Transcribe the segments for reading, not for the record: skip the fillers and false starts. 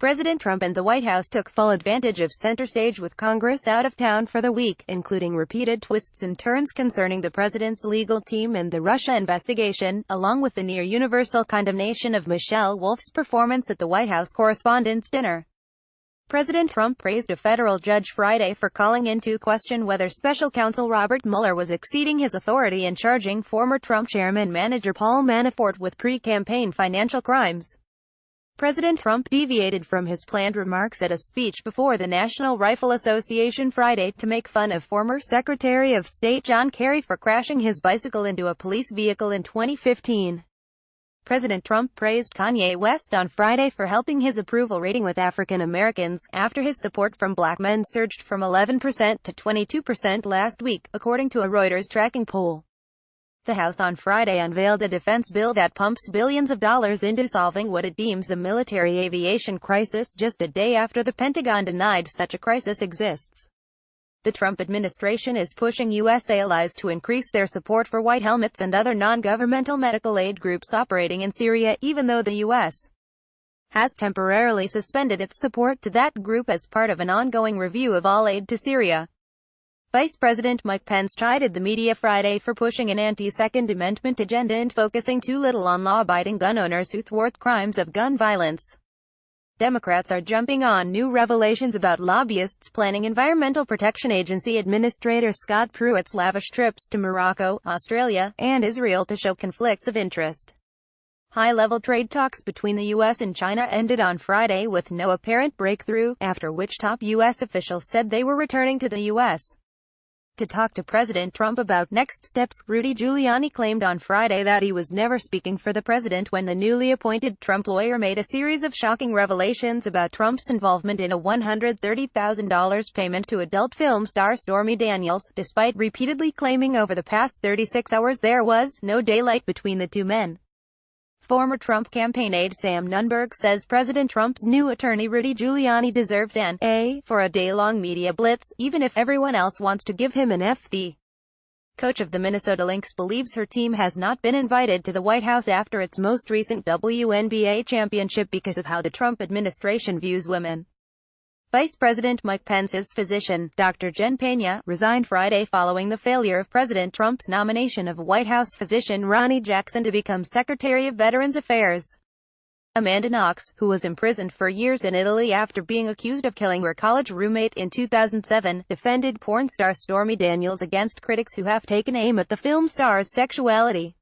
President Trump and the White House took full advantage of center stage with Congress out of town for the week, including repeated twists and turns concerning the president's legal team and the Russia investigation, along with the near-universal condemnation of Michelle Wolf's performance at the White House Correspondents' Dinner. President Trump praised a federal judge Friday for calling into question whether special counsel Robert Mueller was exceeding his authority in charging former Trump chairman manager Paul Manafort with pre-campaign financial crimes. President Trump deviated from his planned remarks at a speech before the National Rifle Association Friday to make fun of former Secretary of State John Kerry for crashing his bicycle into a police vehicle in 2015. President Trump praised Kanye West on Friday for helping his approval rating with African Americans, after his support from black men surged from 11% to 22% last week, according to a Reuters tracking poll. The House on Friday unveiled a defense bill that pumps billions of dollars into solving what it deems a military aviation crisis just a day after the Pentagon denied such a crisis exists. The Trump administration is pushing U.S. allies to increase their support for white helmets and other non-governmental medical aid groups operating in Syria, even though the U.S. has temporarily suspended its support to that group as part of an ongoing review of all aid to Syria. Vice President Mike Pence chided the media Friday for pushing an anti-Second Amendment agenda and focusing too little on law-abiding gun owners who thwart crimes of gun violence. Democrats are jumping on new revelations about lobbyists planning Environmental Protection Agency Administrator Scott Pruitt's lavish trips to Morocco, Australia, and Israel to show conflicts of interest. High-level trade talks between the U.S. and China ended on Friday with no apparent breakthrough, after which top U.S. officials said they were returning to the U.S. to talk to President Trump about next steps. Rudy Giuliani claimed on Friday that he was never speaking for the president when the newly appointed Trump lawyer made a series of shocking revelations about Trump's involvement in a $130,000 payment to adult film star Stormy Daniels, despite repeatedly claiming over the past 36 hours there was no daylight between the two men. Former Trump campaign aide Sam Nunberg says President Trump's new attorney Rudy Giuliani deserves an A for a day-long media blitz, even if everyone else wants to give him an F. The coach of the Minnesota Lynx believes her team has not been invited to the White House after its most recent WNBA championship because of how the Trump administration views women. Vice President Mike Pence's physician, Dr. Jen Pena, resigned Friday following the failure of President Trump's nomination of White House physician Ronny Jackson to become Secretary of Veterans Affairs. Amanda Knox, who was imprisoned for years in Italy after being accused of killing her college roommate in 2007, defended porn star Stormy Daniels against critics who have taken aim at the film star's sexuality.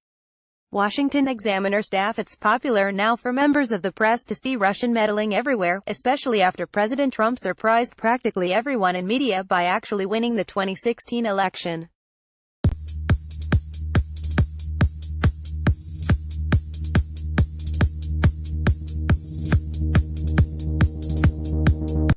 Washington Examiner staff: It's popular now for members of the press to see Russian meddling everywhere, especially after President Trump surprised practically everyone in media by actually winning the 2016 election.